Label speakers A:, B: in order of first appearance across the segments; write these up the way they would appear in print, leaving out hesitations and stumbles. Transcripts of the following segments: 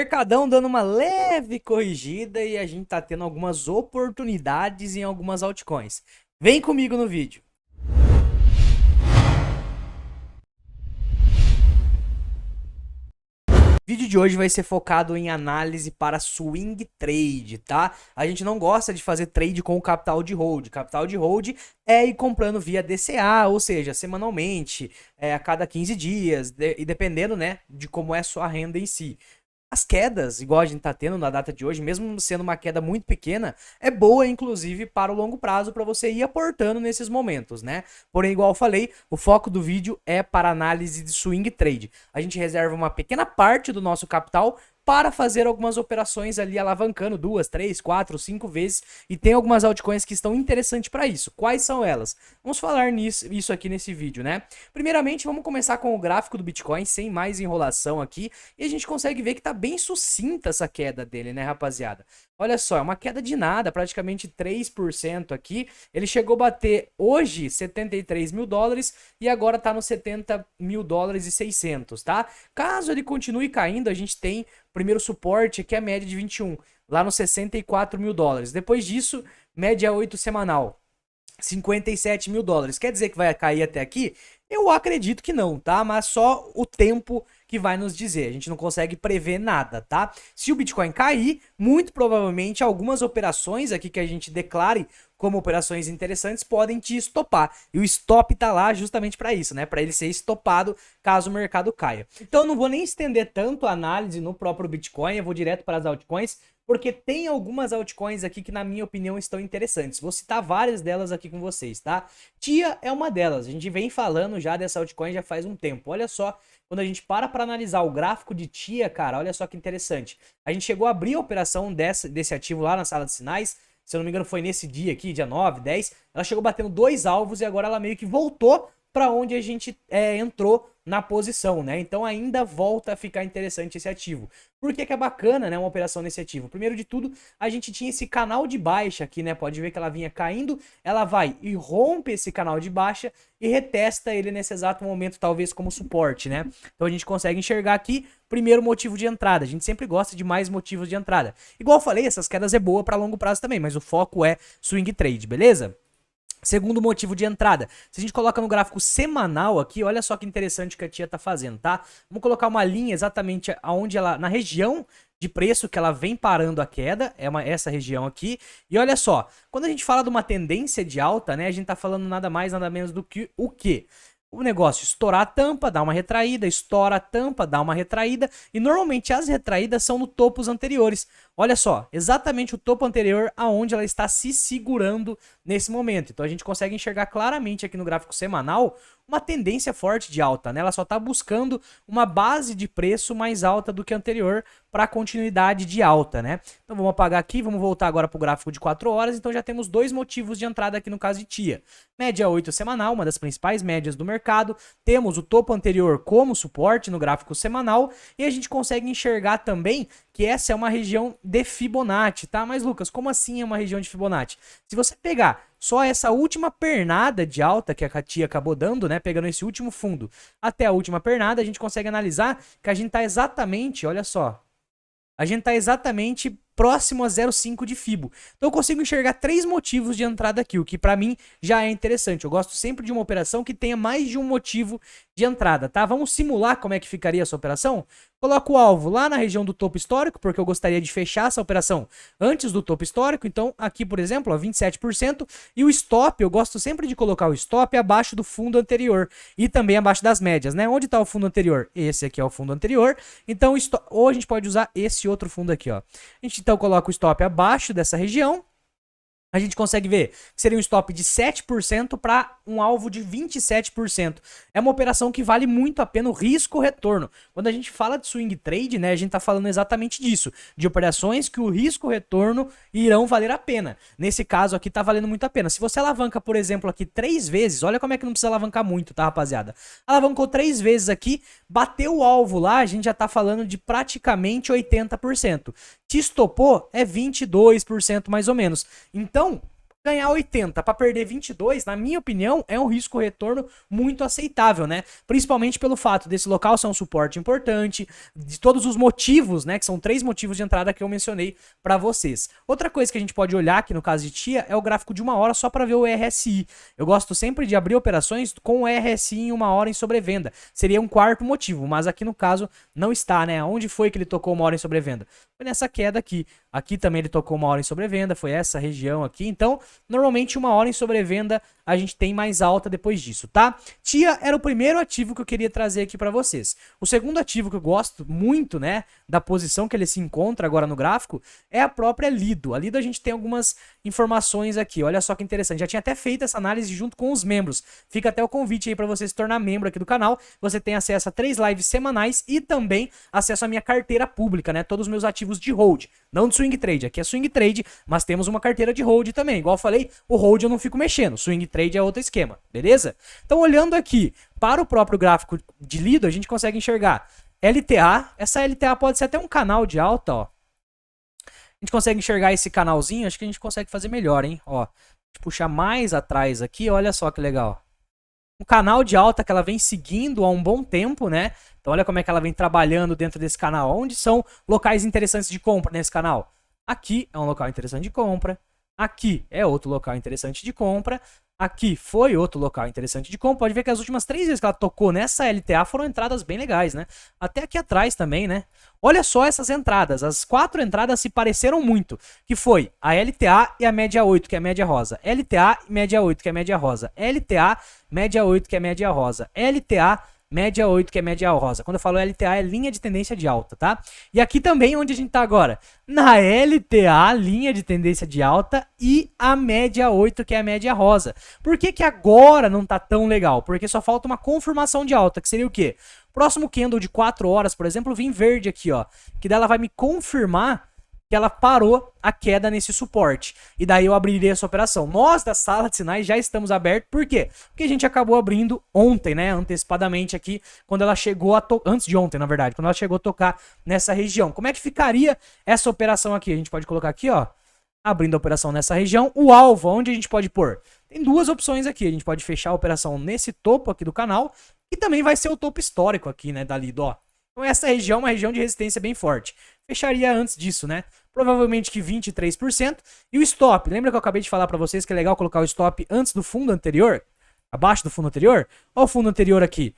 A: Mercadão dando uma leve corrigida e a gente tá tendo algumas oportunidades em algumas altcoins. Vem comigo no vídeo. O vídeo de hoje vai ser focado em análise para swing trade, tá? A gente não gosta de fazer trade com o capital de hold. Capital de hold é ir comprando via DCA, ou seja, semanalmente, a cada 15 dias, e dependendo, né, de como é a sua renda em si. As quedas, igual a gente tá tendo na data de hoje, mesmo sendo uma queda muito pequena, é boa, inclusive, para o longo prazo, para você ir aportando nesses momentos, né? Porém, igual eu falei, o foco do vídeo é para análise de swing trade. A gente reserva uma pequena parte do nosso capital para fazer algumas operações ali alavancando 2, 3, 4, 5 vezes, e tem algumas altcoins que estão interessantes para isso. Quais são elas? Vamos falar isso aqui nesse vídeo, né? Primeiramente, vamos começar com o gráfico do Bitcoin, sem mais enrolação aqui, e a gente consegue ver que tá bem sucinta essa queda dele, né, rapaziada? Olha só, é uma queda de nada, praticamente 3% aqui. Ele chegou a bater hoje 73 mil dólares e agora tá nos 70 mil dólares e 600, tá? Caso ele continue caindo, a gente tem primeiro suporte, que é a média de 21, lá nos 64 mil dólares. Depois disso, média 8 semanal, 57 mil dólares. Quer dizer que vai cair até aqui? Eu acredito que não, tá? Mas só o tempo que vai nos dizer. A gente não consegue prever nada, tá? Se o Bitcoin cair, muito provavelmente algumas operações aqui que a gente declare como operações interessantes podem te estopar. E o stop tá lá justamente para isso, né? Para ele ser estopado caso o mercado caia. Então eu não vou nem estender tanto a análise no próprio Bitcoin, eu vou direto para as altcoins, porque tem algumas altcoins aqui que, na minha opinião, estão interessantes. Vou citar várias delas aqui com vocês, tá? TIA é uma delas. A gente vem falando já dessa altcoin já faz um tempo. Olha só, quando a gente para analisar o gráfico de TIA, cara, olha só que interessante. A gente chegou a abrir a operação desse ativo lá na sala de sinais. Se eu não me engano, foi nesse dia aqui, dia 9, 10. Ela chegou batendo 2 alvos e agora ela meio que voltou para onde a gente entrou na posição, né? Então ainda volta a ficar interessante esse ativo. Por que é bacana, né, uma operação nesse ativo? Primeiro de tudo, a gente tinha esse canal de baixa aqui, né? Pode ver que ela vinha caindo, ela vai e rompe esse canal de baixa e retesta ele nesse exato momento, talvez como suporte, né? Então a gente consegue enxergar aqui, primeiro motivo de entrada. A gente sempre gosta de mais motivos de entrada. Igual eu falei, essas quedas é boa para longo prazo também, mas o foco é swing trade, beleza? Segundo motivo de entrada, se a gente coloca no gráfico semanal aqui, olha só que interessante que a tia tá fazendo, tá? Vamos colocar uma linha exatamente aonde ela, na região de preço que ela vem parando a queda, essa região aqui. E olha só, quando a gente fala de uma tendência de alta, né, a gente tá falando nada mais, nada menos do que o quê? O negócio estourar a tampa, dá uma retraída, estoura a tampa, dá uma retraída, e normalmente as retraídas são no topos anteriores. Olha só, exatamente o topo anterior aonde ela está se segurando nesse momento. Então a gente consegue enxergar claramente aqui no gráfico semanal uma tendência forte de alta, né? Ela só está buscando uma base de preço mais alta do que a anterior para continuidade de alta, né? Então vamos apagar aqui, vamos voltar agora para o gráfico de 4 horas. Então já temos dois motivos de entrada aqui no caso de TIA. Média 8 semanal, uma das principais médias do mercado. Temos o topo anterior como suporte no gráfico semanal e a gente consegue enxergar também que essa é uma região de Fibonacci, tá? Mas Lucas, como assim é uma região de Fibonacci? Se você pegar só essa última pernada de alta que a Katia acabou dando, né, pegando esse último fundo até a última pernada, a gente consegue analisar que a gente tá exatamente, olha só, a gente tá exatamente próximo a 0,5 de Fibo. Então eu consigo enxergar 3 motivos de entrada aqui, o que para mim já é interessante. Eu gosto sempre de uma operação que tenha mais de um motivo de entrada, tá? Vamos simular como é que ficaria essa operação? Coloco o alvo lá na região do topo histórico, porque eu gostaria de fechar essa operação antes do topo histórico. Então aqui, por exemplo, ó, 27%. E o stop, eu gosto sempre de colocar o stop abaixo do fundo anterior e também abaixo das médias, né? Onde está o fundo anterior? Esse aqui é o fundo anterior. Então, ou a gente pode usar esse outro fundo aqui, ó. A gente então coloca o stop abaixo dessa região. A gente consegue ver que seria um stop de 7% para um alvo de 27%. É uma operação que vale muito a pena o risco-retorno. Quando a gente fala de swing trade, né, a gente está falando exatamente disso, de operações que o risco-retorno irão valer a pena. Nesse caso aqui está valendo muito a pena. Se você alavanca, por exemplo, aqui 3 vezes, olha como é que não precisa alavancar muito, tá, rapaziada? Alavancou 3 vezes aqui, bateu o alvo lá, a gente já está falando de praticamente 80%. Te estopou, é 22% mais ou menos. Então, ganhar 80 para perder 22, na minha opinião, é um risco-retorno muito aceitável, né? Principalmente pelo fato desse local ser um suporte importante, de todos os motivos, né? Que são 3 motivos de entrada que eu mencionei para vocês. Outra coisa que a gente pode olhar aqui no caso de TIA é o gráfico de 1 hora só para ver o RSI. Eu gosto sempre de abrir operações com o RSI em 1 hora em sobrevenda. Seria um quarto motivo, mas aqui no caso não está, né? Onde foi que ele tocou 1 hora em sobrevenda? Foi nessa queda aqui. Aqui também ele tocou 1 hora em sobrevenda, foi essa região aqui. Então, normalmente 1 hora em sobrevenda a gente tem mais alta depois disso, tá? TIA era o primeiro ativo que eu queria trazer aqui para vocês. O segundo ativo que eu gosto muito, né, da posição que ele se encontra agora no gráfico, é a própria Lido. A Lido a gente tem algumas informações aqui, olha só que interessante. Já tinha até feito essa análise junto com os membros. Fica até o convite aí para você se tornar membro aqui do canal. Você tem acesso a 3 lives semanais e também acesso à minha carteira pública, né? Todos os meus ativos de hold. Não de swing trade, aqui é swing trade, mas temos uma carteira de hold também. Igual eu falei, o hold eu não fico mexendo, swing trade é outro esquema, beleza? Então olhando aqui para o próprio gráfico de Lido, a gente consegue enxergar LTA, essa LTA pode ser até um canal de alta, ó. A gente consegue enxergar esse canalzinho, acho que a gente consegue fazer melhor, hein? Ó, puxar mais atrás aqui, olha só que legal. Um canal de alta que ela vem seguindo há um bom tempo, né? Então olha como é que ela vem trabalhando dentro desse canal. Onde são locais interessantes de compra nesse canal? Aqui é um local interessante de compra. Aqui é outro local interessante de compra. Aqui foi outro local interessante de compra. Pode ver que as últimas 3 vezes que ela tocou nessa LTA foram entradas bem legais, né? Até aqui atrás também, né? Olha só essas entradas. As 4 entradas se pareceram muito. Que foi a LTA e a média 8, que é a média rosa. LTA e média 8, que é a média rosa. LTA, média 8, que é a média rosa. LTA, média 8, que é média rosa. Quando eu falo LTA, é linha de tendência de alta, tá? E aqui também, onde a gente tá agora? Na LTA, linha de tendência de alta, e a média 8, que é a média rosa. Por que que agora não tá tão legal? Porque só falta uma confirmação de alta, que seria o quê? Próximo candle de 4 horas, por exemplo, vem verde aqui, ó. Que daí ela vai me confirmar que ela parou a queda nesse suporte. E daí eu abrirei essa operação. Nós da sala de sinais já estamos abertos. Por quê? Porque a gente acabou abrindo ontem, né? Antecipadamente aqui, quando ela chegou a antes de ontem, na verdade, quando ela chegou a tocar nessa região. Como é que ficaria essa operação aqui? A gente pode colocar aqui, ó, abrindo a operação nessa região. O alvo, onde a gente pode pôr? Tem 2 opções aqui. A gente pode fechar a operação nesse topo aqui do canal. E também vai ser o topo histórico aqui, né, da Lido, ó. Então essa região é uma região de resistência bem forte. Fecharia antes disso, né? Provavelmente que 23%. E o stop, lembra que eu acabei de falar para vocês que é legal colocar o stop antes do fundo anterior? Abaixo do fundo anterior? Olha o fundo anterior aqui.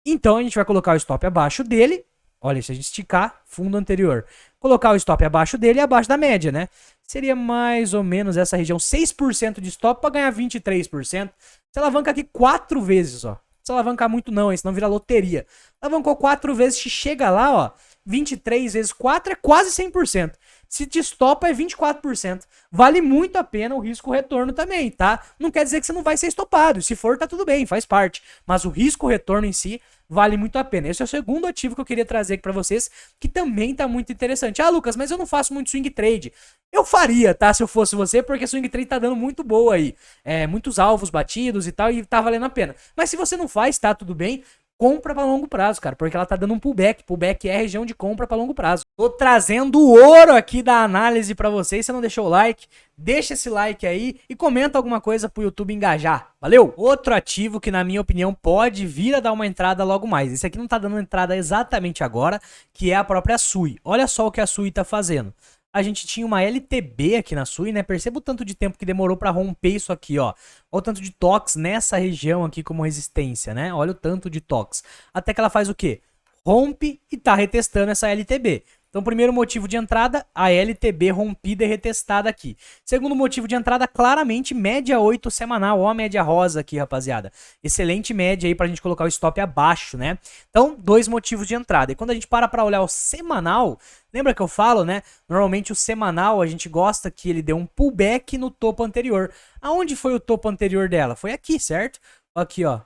A: Então a gente vai colocar o stop abaixo dele. Olha, se a gente esticar, fundo anterior. Colocar o stop abaixo dele e abaixo da média, né? Seria mais ou menos essa região. 6% de stop para ganhar 23%. Você alavanca aqui 4 vezes, ó. Não precisa alavancar muito não, hein? Senão vira loteria. Alavancou 4 vezes, chega lá, ó. 23 vezes 4 é quase 100%. Se te estopa é 24%. Vale muito a pena o risco-retorno também, tá? Não quer dizer que você não vai ser estopado. Se for, tá tudo bem, faz parte. Mas o risco-retorno em si vale muito a pena. Esse é o segundo ativo que eu queria trazer aqui pra vocês, que também tá muito interessante. Ah, Lucas, mas eu não faço muito swing trade. Eu faria, tá? Se eu fosse você, porque swing trade tá dando muito boa aí. Muitos alvos batidos e tal, e tá valendo a pena. Mas se você não faz, tá tudo bem. Compra para longo prazo, cara, porque ela tá dando um pullback. Pullback é a região de compra para longo prazo. Tô trazendo o ouro aqui da análise para vocês. Se não deixou o like, deixa esse like aí e comenta alguma coisa pro YouTube engajar. Valeu? Outro ativo que, na minha opinião, pode vir a dar uma entrada logo mais. Esse aqui não tá dando entrada exatamente agora, que é a própria SUI. Olha só o que a SUI tá fazendo. A gente tinha uma LTB aqui na SUI, né? Perceba o tanto de tempo que demorou para romper isso aqui, ó. Olha o tanto de toques nessa região aqui como resistência, né? Olha o tanto de toques. Até que ela faz o quê? Rompe e tá retestando essa LTB. Então, primeiro motivo de entrada, a LTB rompida e retestada aqui. Segundo motivo de entrada, claramente, média 8 semanal. Ó a média rosa aqui, rapaziada. Excelente média aí pra gente colocar o stop abaixo, né? Então, 2 motivos de entrada. E quando a gente para olhar o semanal, lembra que eu falo, né? Normalmente o semanal a gente gosta que ele dê um pullback no topo anterior. Aonde foi o topo anterior dela? Foi aqui, certo? Aqui, ó.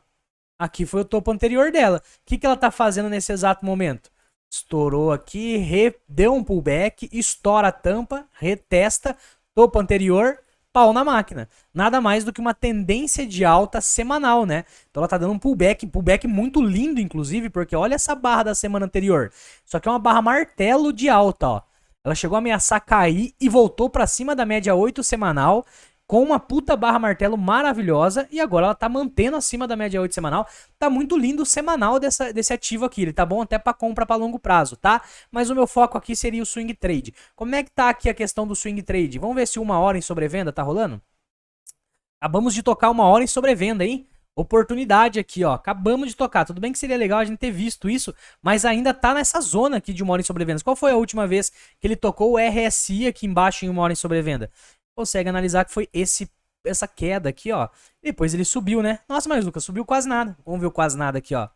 A: Aqui foi o topo anterior dela. O que ela tá fazendo nesse exato momento? Estourou aqui, deu um pullback, estoura a tampa, retesta, topo anterior, pau na máquina. Nada mais do que uma tendência de alta semanal, né? Então ela tá dando um pullback muito lindo, inclusive, porque olha essa barra da semana anterior. Só que é uma barra martelo de alta, ó. Ela chegou a ameaçar cair e voltou para cima da média 8 semanal, com uma puta barra martelo maravilhosa, e agora ela tá mantendo acima da média 8 semanal. Tá muito lindo o semanal desse ativo aqui, ele tá bom até pra compra pra longo prazo, tá? Mas o meu foco aqui seria o swing trade. Como é que tá aqui a questão do swing trade? Vamos ver se 1 hora em sobrevenda tá rolando? Acabamos de tocar 1 hora em sobrevenda, hein? Oportunidade aqui, ó. Acabamos de tocar. Tudo bem que seria legal a gente ter visto isso, mas ainda tá nessa zona aqui de 1 hora em sobrevenda. Qual foi a última vez que ele tocou o RSI aqui embaixo em 1 hora em sobrevenda? Consegue analisar que foi essa queda aqui, ó. Depois ele subiu, né? Nossa, mas Lucas, subiu quase nada. Vamos ver o quase nada aqui, ó.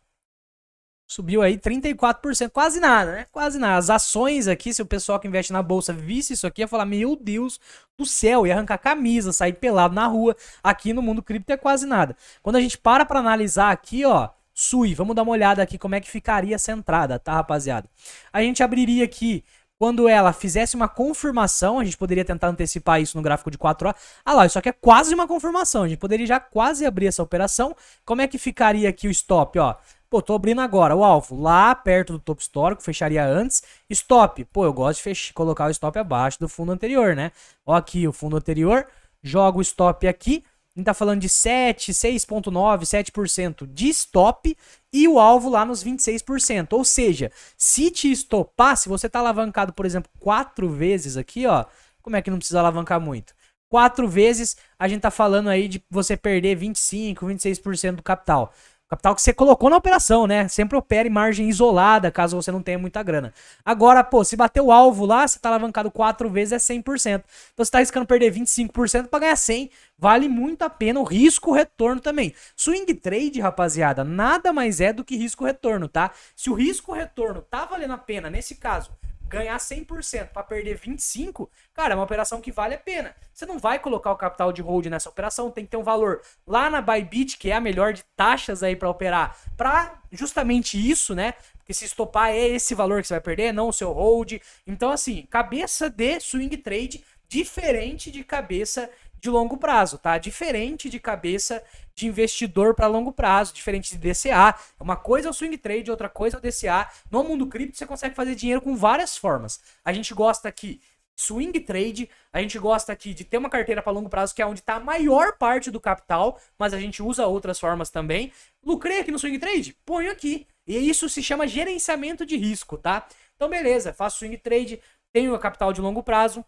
A: Subiu aí 34%, quase nada, né? Quase nada. As ações aqui, se o pessoal que investe na bolsa visse isso aqui, ia falar, meu Deus do céu, ia arrancar camisa, sair pelado na rua. Aqui no mundo cripto é quase nada. Quando a gente para pra analisar aqui, ó, SUI, vamos dar uma olhada aqui como é que ficaria essa entrada, tá, rapaziada? A gente abriria aqui, quando ela fizesse uma confirmação, a gente poderia tentar antecipar isso no gráfico de 4 horas. Ah lá, isso aqui é quase uma confirmação, a gente poderia já quase abrir essa operação. Como é que ficaria aqui o stop, ó? Pô, tô abrindo agora o alvo lá perto do topo histórico, fecharia antes. Stop, pô, eu gosto de colocar o stop abaixo do fundo anterior, né? Ó aqui o fundo anterior, jogo o stop aqui. A gente tá falando de 6,9%, 7% de stop e o alvo lá nos 26%. Ou seja, se te estopar, se você tá alavancado, por exemplo, 4 vezes aqui, ó, como é que não precisa alavancar muito? 4 vezes, a gente tá falando aí de você perder 25%, 26% do capital. Capital que você colocou na operação, né? Sempre opere margem isolada, caso você não tenha muita grana. Agora, pô, se bater o alvo lá, você tá alavancado 4 vezes, é 100%. Então você tá arriscando perder 25% pra ganhar 100%. Vale muito a pena o risco-retorno também. Swing trade, rapaziada, nada mais é do que risco-retorno, tá? Se o risco-retorno tá valendo a pena, nesse caso, ganhar 100% para perder 25%, cara, é uma operação que vale a pena. Você não vai colocar o capital de hold nessa operação, tem que ter um valor lá na Bybit, que é a melhor de taxas aí para operar, para justamente isso, né? Porque se estopar é esse valor que você vai perder, não o seu hold. Então, assim, cabeça de swing trade diferente de cabeça de longo prazo, tá? Diferente de cabeça de investidor para longo prazo, diferente de DCA. Uma coisa é o swing trade, outra coisa é o DCA. No mundo cripto você consegue fazer dinheiro com várias formas. A gente gosta aqui swing trade, a gente gosta aqui de ter uma carteira para longo prazo, que é onde está a maior parte do capital, mas a gente usa outras formas também. Lucrei aqui no swing trade? Ponho aqui. E isso se chama gerenciamento de risco, tá? Então beleza, faço swing trade, tenho a capital de longo prazo,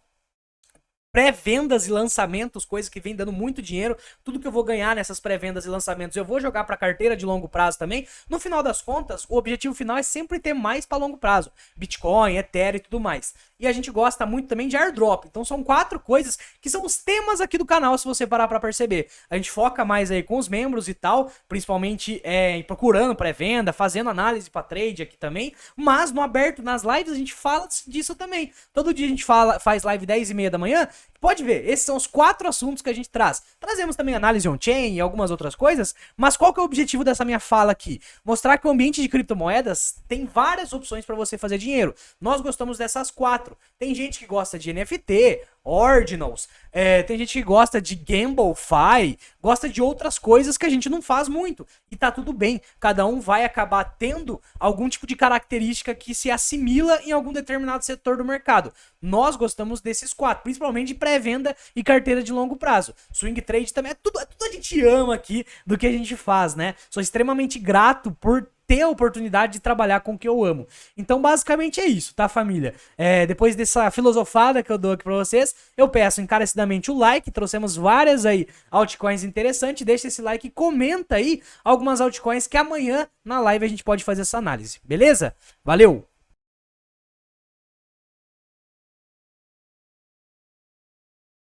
A: pré-vendas e lançamentos, coisa que vem dando muito dinheiro. Tudo que eu vou ganhar nessas pré-vendas e lançamentos eu vou jogar para carteira de longo prazo também. No final das contas, o objetivo final é sempre ter mais para longo prazo. Bitcoin, Ethereum e tudo mais. E a gente gosta muito também de airdrop. Então são 4 coisas que são os temas aqui do canal, se você parar para perceber. A gente foca mais aí com os membros e tal, principalmente procurando pré-venda, fazendo análise para trade aqui também. Mas no aberto, nas lives, a gente fala disso também. Todo dia a gente faz live 10h30 da manhã. Pode ver, esses são os 4 assuntos que a gente traz. Trazemos também análise on-chain e algumas outras coisas, mas qual que é o objetivo dessa minha fala aqui? Mostrar que o ambiente de criptomoedas tem várias opções para você fazer dinheiro. Nós gostamos dessas 4. Tem gente que gosta de NFT, Ordinals, tem gente que gosta de GambleFi, gosta de outras coisas que a gente não faz muito. E tá tudo bem, cada um vai acabar tendo algum tipo de característica que se assimila em algum determinado setor do mercado. Nós gostamos desses 4, principalmente de pré-venda e carteira de longo prazo. Swing trade também é tudo a gente ama aqui do que a gente faz, né? Sou extremamente grato por ter a oportunidade de trabalhar com o que eu amo. Então, basicamente é isso, tá, família? Depois dessa filosofada que eu dou aqui pra vocês, eu peço encarecidamente o like. Trouxemos várias aí altcoins interessantes. Deixa esse like e comenta aí algumas altcoins que amanhã na live a gente pode fazer essa análise, beleza? Valeu!